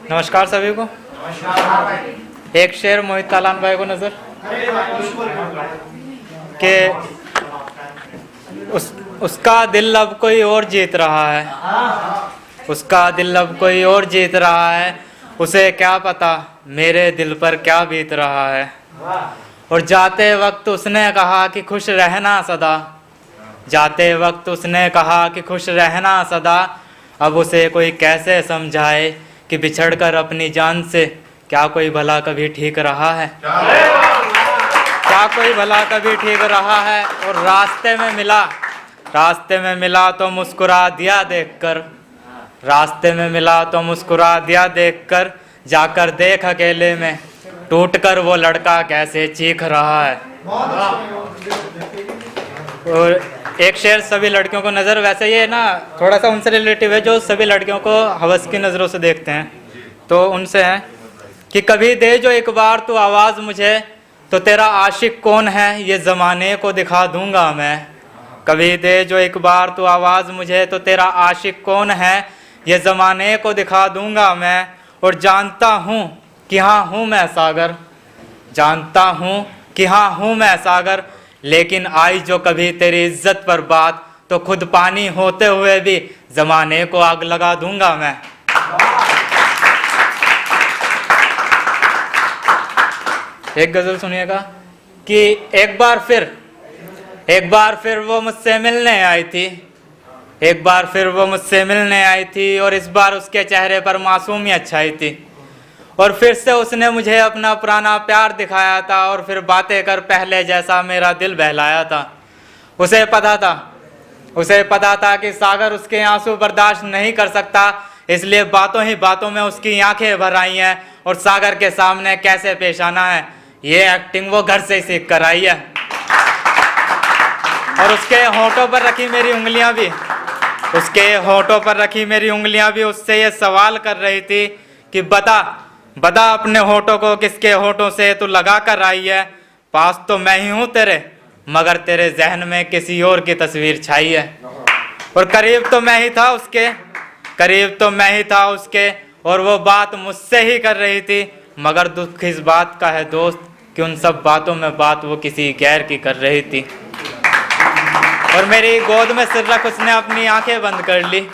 नमस्कार सभी को। एक शेर मोहित तालान भाई को नजर कि उसका दिल अब कोई और जीत रहा है, उसका दिल अब कोई और जीत रहा है, उसे क्या पता मेरे दिल पर क्या बीत रहा है। और जाते वक्त उसने कहा कि खुश रहना सदा, जाते वक्त उसने कहा कि खुश रहना सदा। अब उसे कोई कैसे समझाए कि बिछड़कर अपनी जान से क्या कोई भला कभी ठीक रहा है, क्या कोई भला कभी ठीक रहा है। और रास्ते में मिला तो मुस्कुरा दिया देखकर, रास्ते में मिला तो मुस्कुरा दिया देखकर, जाकर देख अकेले में टूटकर वो लड़का कैसे चीख रहा है। और एक शेर सभी लड़कियों को नज़र, वैसे ये ना थोड़ा सा उनसे रिलेटिव है जो सभी लड़कियों को हवस की नज़रों से देखते हैं, तो उनसे है कि कभी दे जो एक बार तू आवाज़ मुझे, तो तेरा आशिक कौन है ये ज़माने को दिखा दूंगा मैं। कभी दे जो एक बार तू आवाज़ मुझे, तो तेरा आशिक कौन है ये ज़माने को दिखा दूंगा मैं। और जानता हूँ कि हाँ हूँ मैं सागर, जानता हूँ कि हाँ हूँ मैं सागर, लेकिन आई जो कभी तेरी इज्जत पर बात, तो खुद पानी होते हुए भी ज़माने को आग लगा दूंगा मैं। एक गज़ल सुनिएगा कि एक बार फिर वो मुझसे मिलने आई थी, एक बार फिर वो मुझसे मिलने आई थी, और इस बार उसके चेहरे पर मासूमियत छाई थी। और फिर से उसने मुझे अपना पुराना प्यार दिखाया था, और फिर बातें कर पहले जैसा मेरा दिल बहलाया था। उसे पता था कि सागर उसके आंसू बर्दाश्त नहीं कर सकता, इसलिए बातों ही बातों में उसकी आंखें भर आई हैं। और सागर के सामने कैसे पेश आना है ये एक्टिंग वो घर से ही सीख कर आई है। और उसके होठों पर रखी मेरी उंगलियां भी, उसके होठों पर रखी मेरी उंगलियां भी उससे ये सवाल कर रही थी कि बता अपने होठों को किसके होठों से तू लगा कर आई है। पास तो मैं ही हूँ तेरे, मगर तेरे जहन में किसी और की तस्वीर छाई है। और करीब तो मैं ही था उसके, और वो बात मुझसे ही कर रही थी, मगर दुख इस बात का है दोस्त कि उन सब बातों में बात वो किसी गैर की कर रही थी। और मेरी गोद में सिर रख उसने अपनी आंखें बंद कर ली,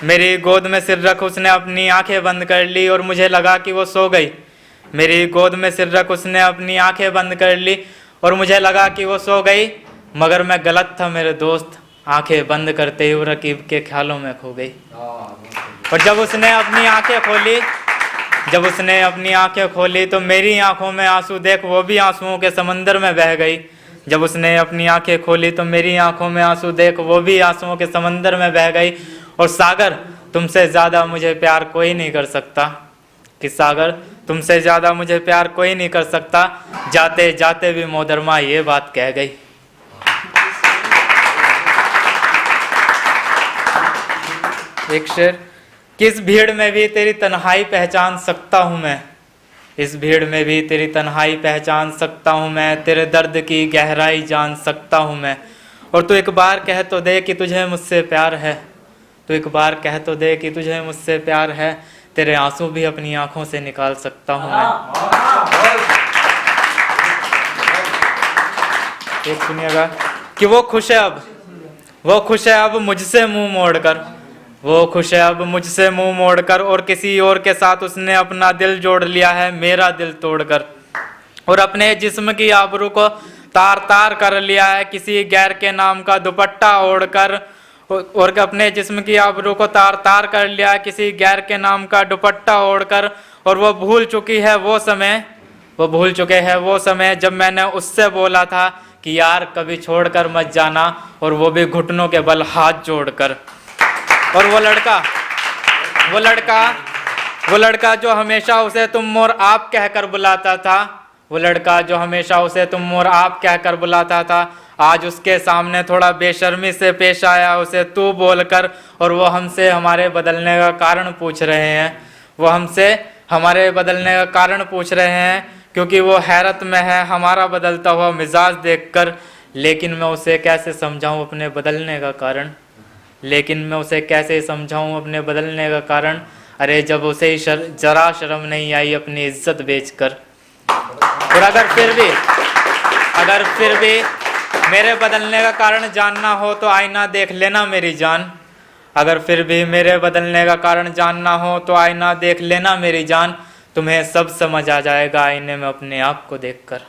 मेरी गोद में सिर रख उसने अपनी आंखें बंद कर ली, और मुझे लगा कि वो सो गई। मेरी गोद में सिर रख उसने अपनी आंखें बंद कर ली, और मुझे लगा कि वो सो गई, मगर मैं गलत था मेरे दोस्त, आंखें बंद करते ही वो रकीब के ख्यालों में खो गई। और जब उसने अपनी आंखें खोली तो मेरी आंखों में आंसू देख वो भी आंसुओं के समंदर में बह गई। जब उसने अपनी आंखें खोली तो मेरी आंखों में आंसू देख वो भी आंसुओं के समंदर में बह गई। और सागर तुमसे ज़्यादा मुझे प्यार कोई नहीं कर सकता, कि सागर तुमसे ज़्यादा मुझे प्यार कोई नहीं कर सकता, जाते जाते भी मोहतरमा ये बात कह गई। एक शेर, किस भीड़ में भी तेरी तन्हाई पहचान सकता हूँ मैं, इस भीड़ में भी तेरी तन्हाई पहचान सकता हूँ मैं, तेरे दर्द की गहराई जान सकता हूँ मैं। और तू एक बार कह तो दे कि तुझे मुझसे प्यार है, तू एक बार कह तो दे कि तुझे मुझसे प्यार है, तेरे आंसू भी अपनी आंखों से निकाल सकता हूँ मैं। एक सुनिएगा कि वो खुश है अब मुझसे मुंह मोड़कर, वो खुश है अब मुझसे मुंह मोड़कर, और किसी और के साथ उसने अपना दिल जोड़ लिया है मेरा दिल तोड़कर। और अपने जिस्म की आबरू को तार तार कर लिया है किसी गैर के नाम का दुपट्टा ओढ़कर, और अपने जिस्म की आबरू को तार तार कर लिया है किसी गैर के नाम का दुपट्टा ओढ़कर। और वो भूल चुके हैं वो समय जब मैंने उससे बोला था कि यार कभी छोड़कर मत जाना, और वो भी घुटनों के बल हाथ जोड़कर। और वो लड़का जो हमेशा उसे तुम और आप कहकर बुलाता था, वो लड़का जो हमेशा उसे तुम और आप कहकर बुलाता था, आज उसके सामने थोड़ा बेशर्मी से पेश आया उसे तू बोलकर। और वो हमसे हमारे बदलने का कारण पूछ रहे हैं, क्योंकि वो हैरत में है हमारा बदलता हुआ मिजाज देखकर। लेकिन मैं उसे कैसे समझाऊं अपने बदलने का कारण, अरे जब उसे ही जरा शर्म नहीं आई अपनी इज्जत बेचकर। और अगर फिर भी मेरे बदलने का कारण जानना हो तो आईना देख लेना मेरी जान। अगर फिर भी मेरे बदलने का कारण जानना हो तो आईना देख लेना मेरी जान। तुम्हें सब समझ आ जाएगा आईने में अपने आप को देखकर।